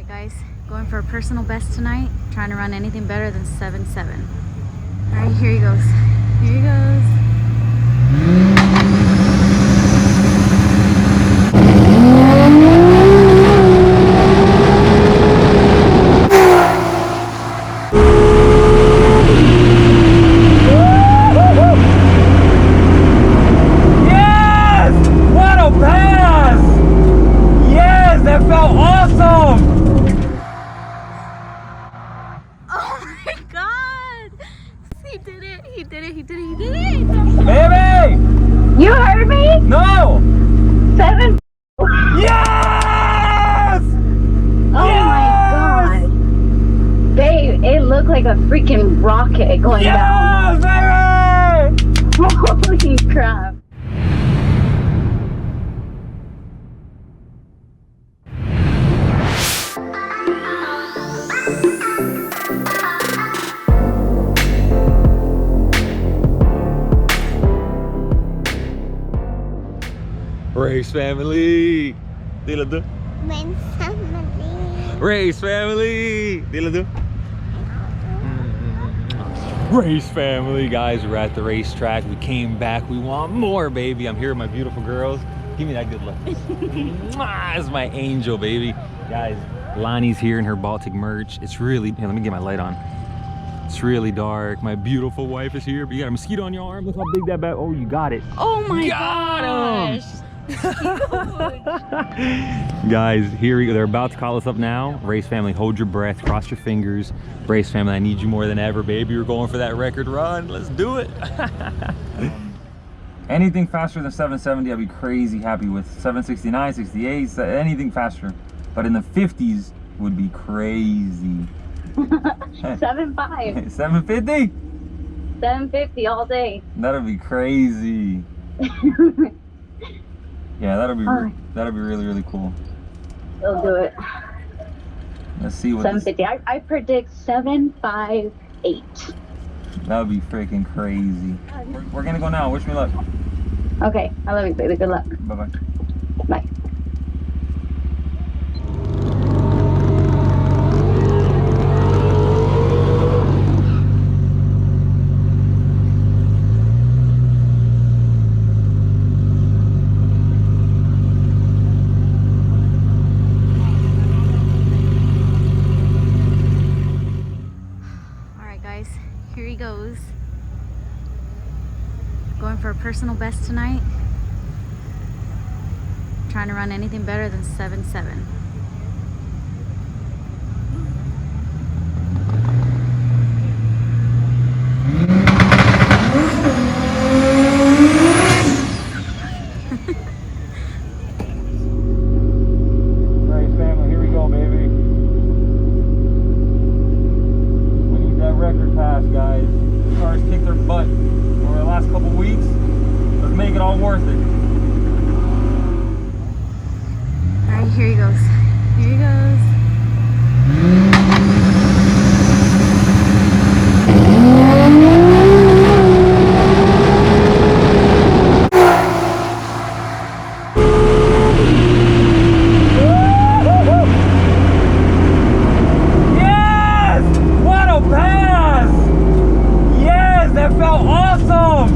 Alright guys, going for a personal best tonight. Trying to run anything better than 7.7. Alright, here he goes. Here he goes. Baby! You heard me? No! 7. Yes! Oh yes! my god. Babe, it looked like a freaking rocket going down. Yes, baby! Holy crap. Race family, dilo do. Race family, dilo do. Race family, guys, we're at the racetrack. We came back. We want more, baby. I'm here with my beautiful girls. Give me that good look. That's my angel, baby. Guys, Lonnie's here in her Baltic merch. It's really, here, let me get my light on. It's really dark. My beautiful wife is here, but you got a mosquito on your arm. Look how big that bag. Oh, you got it. Oh my Got gosh. him. Guys, here we go. They're about to call us up now. Race family, hold your breath, cross your fingers. Race family, I need you more than ever, baby. We're going for that record run. Let's do it. Anything faster than 770, I'd be crazy happy with. 769, 68, anything faster. But in the 50s would be crazy. 7.5. 750? 750 all day. That'd be crazy. Yeah, that'll be really, really cool. We'll do it. Let's see what 750. I predict 758. That would be freaking crazy. We're gonna go now. Wish me luck. Okay, I love you, baby. Good luck. Bye-bye. Bye. Here he goes. Going for a personal best tonight. Trying to run anything better than 7.7. Here he goes. Here he goes. Yes! What a pass! Yes, that felt awesome!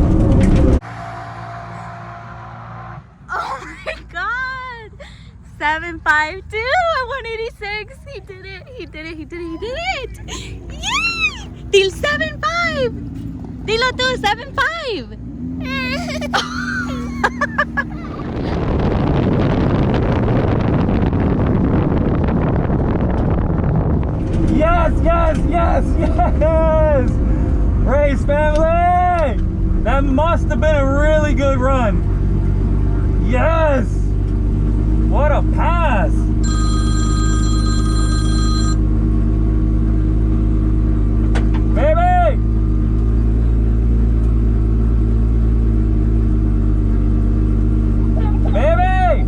Oh my god! 752 at 186. He did it. He did it. He did it. He did it. Yay! Till 7.5. Dilo to 7.5. Yes, yes, yes, yes! Race family! That must have been a really good run. Yes! What a pass! Baby! Baby!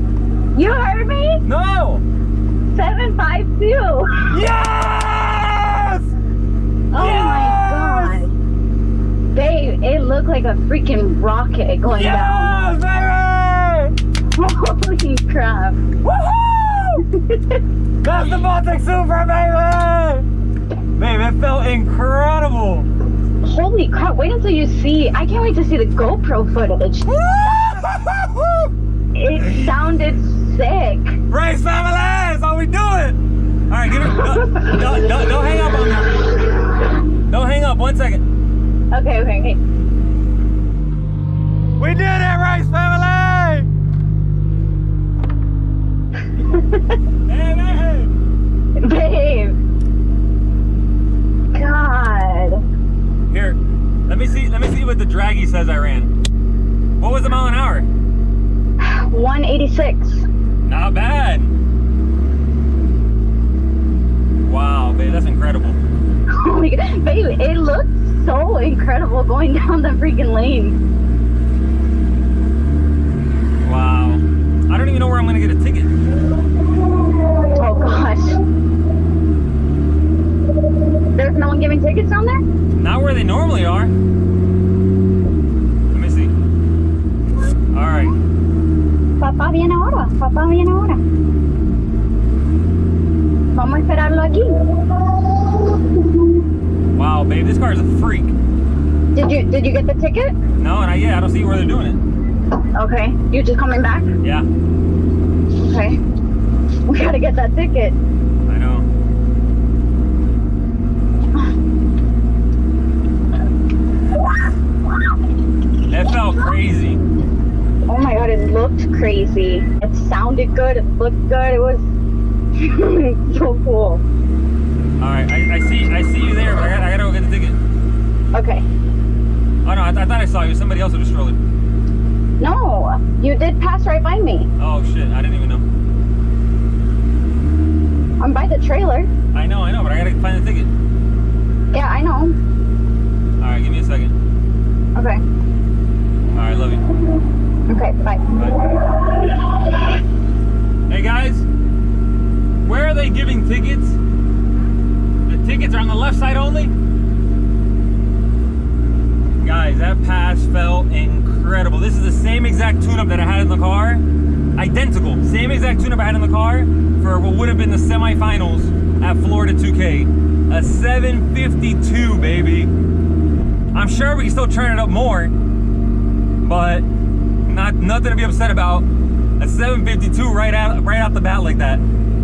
You heard me? No! 752. Yes! Oh my god. Babe, it looked like a freaking rocket going down. Yes, baby! Holy crap. Woohoo! That's the Baltic Supra, baby! Babe, it felt incredible. Holy crap, wait until you see. I can't wait to see the GoPro footage. It sounded sick. Race family, that's how we do it. All right, give it. Don't hang up on me. Don't hang up. 1 second. Okay. We did it, race family. Hey, Babe. God. Here, let me see what the draggy says I ran. What was the mile an hour? 186. Not bad. Wow, babe, that's incredible. Oh my God. Babe, it looked so incredible going down the freaking lane. Wow. I don't even know where I'm gonna get a ticket. Oh gosh. There's no one giving tickets down there? Not where they normally are. Let me see. All right. Papá viene ahora. Vamos a esperarlo aquí. Wow, babe, this car is a freak. Did you get the ticket? No, not yet. I don't see where they're doing it. Okay. You just coming back? Yeah, Okay. We gotta get that ticket. I know. It felt crazy. Oh my God, it looked crazy. It sounded good. It looked good. It was so cool. All right, I see you there, but I gotta go get the ticket. Okay. Oh no, I thought I saw you. Somebody else was just strolling. No, you did pass right by me. Oh shit, I didn't even know. I'm by the trailer. I know, but I gotta find the ticket. Yeah, I know. All right, give me a second. Okay. All right, love you. Okay, bye. Bye. Hey guys, where are they giving tickets? The tickets are on the left side only? Guys, that pass felt incredible. This is the same exact tune-up that I had in the car. Identical. Same exact tune-up I had in the car for what would have been the semifinals at Florida 2K. A 752, baby. I'm sure we can still turn it up more, but nothing to be upset about. A 752 right out the bat like that.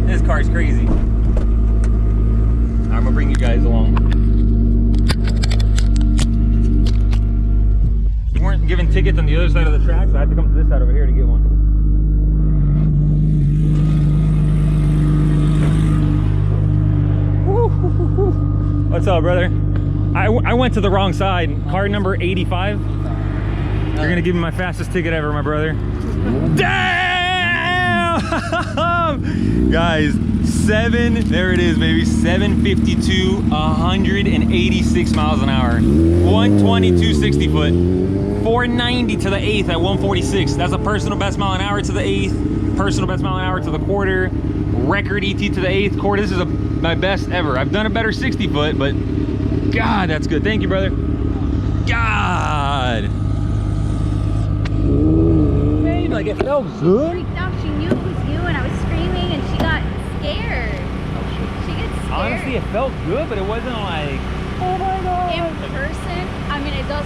This car is crazy. I'm gonna bring you guys along. We weren't given tickets on the other side of the track, so I had to come to this side over here to get one. What's up, brother? I went to the wrong side. Car number 85. You're gonna give me my fastest ticket ever, my brother. Damn! Guys, there it is, baby. 752, 186 miles an hour. 120, 260 foot. 490 to the eighth at 146. That's a personal best mile an hour to the eighth. Personal best mile an hour to the quarter. Record ET to the eighth quarter. This is my best ever. I've done a better 60 foot, but God, that's good. Thank you, brother. God. Babe, like it felt good. Freaked out. She knew it was you, and I was screaming, and she got scared. She gets scared. Honestly, it felt good, but it wasn't like, oh my God. In person, I mean, it does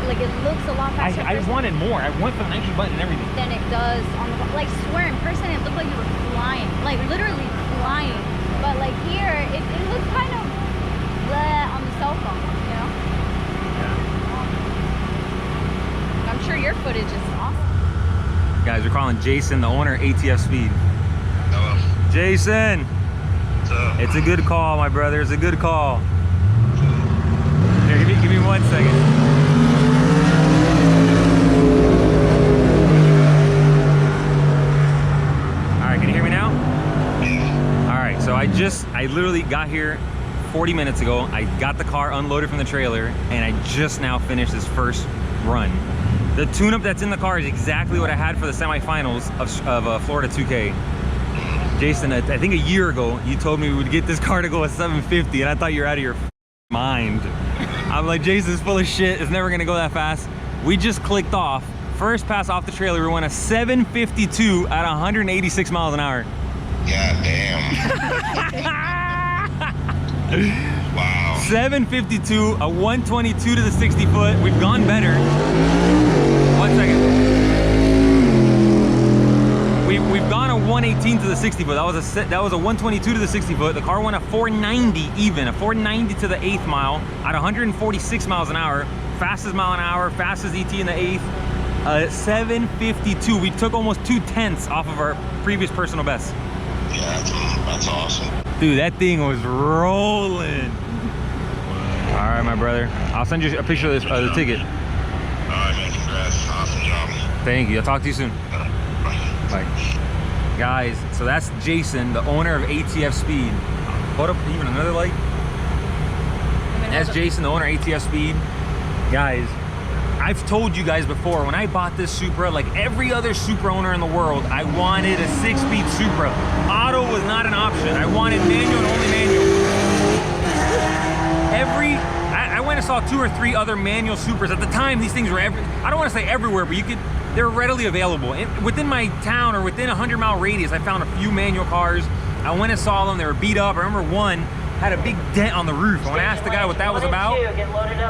like it looks a lot faster. I wanted more. I went for the Nike button and everything. Than it does on the like. Swear, in person, it looked like you were flying, like literally flying. But like here, it looks kind of bleh on the cell phone, you know. Yeah. I'm sure your footage is awesome. Guys, we're calling Jason, the owner of ATF Speed. Hello. Jason. What's up? It's a good call, my brother. It's a good call. Here, give me 1 second. All right, can you hear me now? Yeah. All right, so I literally got here 40 minutes ago. I got the car unloaded from the trailer, and I just now finished this first run. The tune-up that's in the car is exactly what I had for the semifinals of Florida 2K. Jason, I think a year ago, you told me we would get this car to go at 750, and I thought you were out of your mind. I'm like, Jason's full of shit. It's never gonna go that fast. We just clicked off. First pass off the trailer, we went a 752 at 186 miles an hour. God damn. Wow. 752, a 122 to the 60 foot. We've gone better. 1 second. We've gone a 118 to the 60 foot. That was a 122 to the 60 foot. The car went a 490 even, a 490 to the 8th mile at 146 miles an hour. Fastest mile an hour, fastest ET in the 8th. 752. We took almost 2/10 off of our previous personal best. Yeah, that's awesome. Dude, that thing was rolling. All right, my brother. I'll send you a picture of this the ticket. All right, man. Congrats. Awesome job. Thank you. I'll talk to you soon. Bye. Guys, so that's Jason, the owner of ATF Speed. Hold up, even another light. That's Jason, the owner of ATF Speed. Guys, I've told you guys before, when I bought this Supra, like every other Supra owner in the world, I wanted a 6-speed Supra. Auto was not an option. I wanted manual and only manual. I went and saw 2 or 3 other manual Supras. At the time, these things were I don't want to say everywhere, but they're readily available. Within my town or within a 100-mile radius, I found a few manual cars. I went and saw them. They were beat up. I remember one had a big dent on the roof. When I asked the guy what that was about,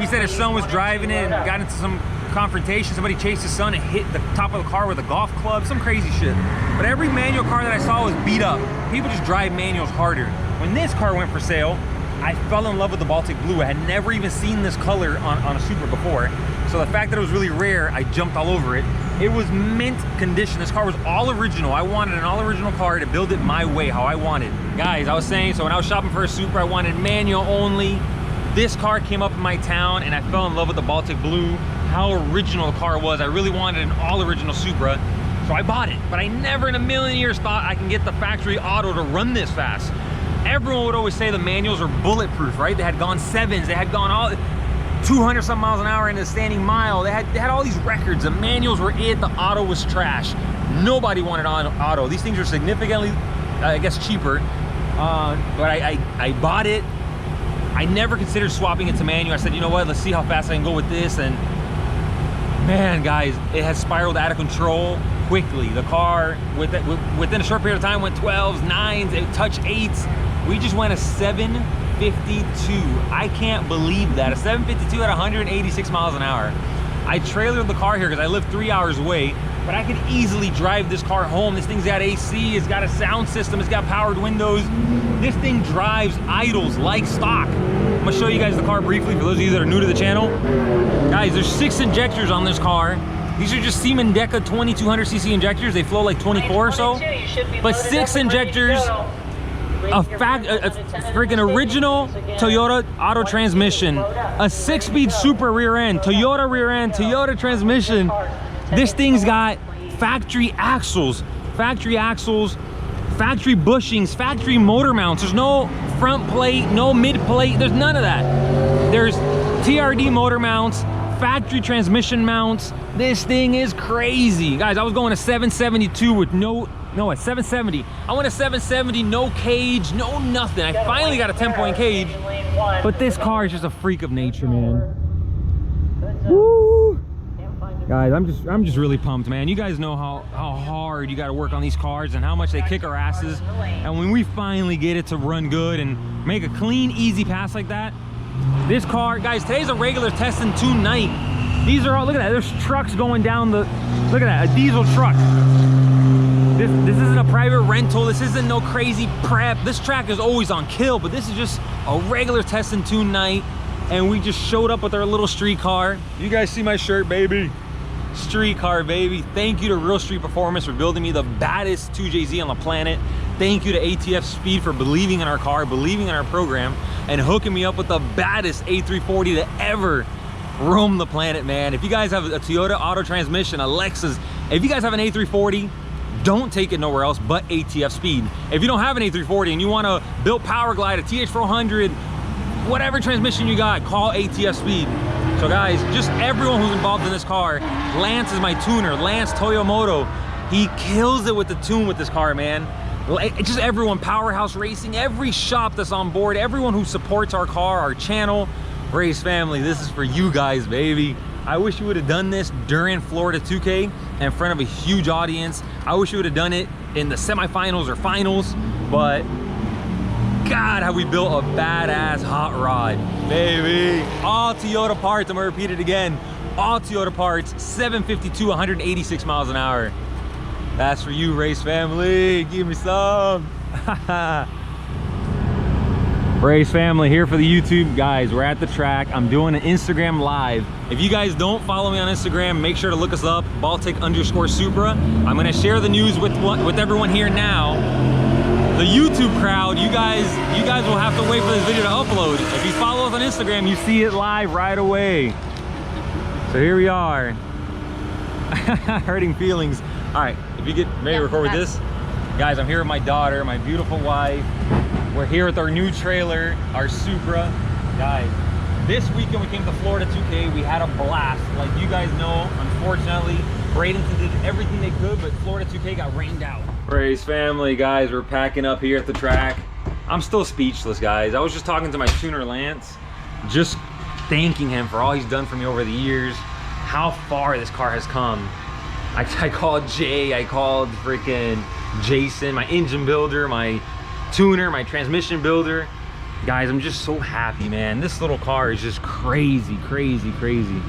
he said his son was driving it and got into some confrontation. Somebody chased his son and hit the top of the car with a golf club, some crazy shit. But every manual car that I saw was beat up. People just drive manuals harder. When this car went for sale, I fell in love with the Baltic Blue. I had never even seen this color on a Supra before. So the fact that it was really rare, I jumped all over it. It was mint condition. This car was all original. I wanted an all original car to build it my way, how I wanted. Guys, I was saying, so when I was shopping for a Supra, I wanted manual only. This car came up in my town and I fell in love with the Baltic Blue, how original the car was. I really wanted an all original Supra, so I bought it. But I never in a million years thought I can get the factory auto to run this fast. Everyone would always say the manuals are bulletproof, right? They had gone 7s, they had gone all 200 some miles an hour in a standing mile. They had all these records. The manuals were it, the auto was trash. Nobody wanted auto. These things are significantly, I guess, cheaper. But I bought it. I never considered swapping it to manual. I said, you know what, let's see how fast I can go with this. And man, guys, it has spiraled out of control quickly. The car, within a short period of time, went 12s, 9s, it touched 8s. We just went a 752. I can't believe that. A 752 at 186 miles an hour. I trailered the car here because I live 3 hours away, but I could easily drive this car home. This thing's got AC, it's got a sound system, it's got powered windows. This thing drives idles like stock. I'm gonna show you guys the car briefly for those of you that are new to the channel. Guys, there's 6 injectors on this car. These are just SIEMEN DEKA 2200cc injectors. They flow like 24 or so, but 6 injectors. A freaking original Toyota auto transmission, a 6-speed Supra rear end, Toyota transmission. This thing's got factory axles, factory bushings, factory motor mounts. There's no front plate, no mid plate, there's none of that. There's TRD motor mounts, factory transmission mounts. This thing is crazy. Guys, I was going a 772 with a 770. I went a 770, no cage, no nothing. I finally got a 10-point cage, but this car is just a freak of nature, man. Woo! Guys, I'm just really pumped, man. You guys know how hard you got to work on these cars and how much they kick our asses. And when we finally get it to run good and make a clean, easy pass like that, this car, guys, today's a regular test and tune night. These are all, look at that, there's trucks going down the, look at that, a diesel truck. This isn't a private rental. This isn't no crazy prep. This track is always on kill, but this is just a regular test and tune night. And we just showed up with our little street car. You guys see my shirt, baby? Street car, baby. Thank you to Real Street Performance for building me the baddest 2JZ on the planet. Thank you to ATF Speed for believing in our car, believing in our program, and hooking me up with the baddest A340 to ever roam the planet, man. If you guys have a Toyota auto transmission, a Lexus, if you guys have an A340, don't take it nowhere else but ATF Speed. If you don't have an A340 and you want to build Power Glide, a TH400, whatever transmission you got, call ATF Speed. So guys, just everyone who's involved in this car. Lance is my tuner, Lance Toyomoto. He kills it with the tune with this car, man. Just everyone, Powerhouse Racing, every shop that's on board, everyone who supports our car, our channel, Race family, this is for you guys, baby. I wish you would have done this during Florida 2K in front of a huge audience. I wish you would have done it in the semifinals or finals, but God, have we built a badass hot rod, baby. All Toyota parts, I'm gonna repeat it again. All Toyota parts, 752, 186 miles an hour. That's for you, race family. Give me some. Race family here for the YouTube. Guys, we're at the track. I'm doing an Instagram live. If you guys don't follow me on Instagram, make sure to look us up, Baltic_Supra. I'm gonna share the news with everyone here now. The YouTube crowd, you guys will have to wait for this video to upload. If you follow us on Instagram, you see it live right away. So here we are. Hurting feelings. All right, if you get ready to record with this. Guys, I'm here with my daughter, my beautiful wife. We're here with our new trailer, our Supra. Guys, this weekend we came to Florida 2K. We had a blast. Like you guys know, unfortunately, Bradenton did everything they could, but Florida 2K got rained out. Race family, guys, we're packing up here at the track. I'm still speechless, guys. I was just talking to my tuner, Lance, just thanking him for all he's done for me over the years, how far this car has come. I called Jay, I called freaking Jason, my engine builder, my tuner, my transmission builder. Guys, I'm just so happy, man. This little car is just crazy, crazy, crazy.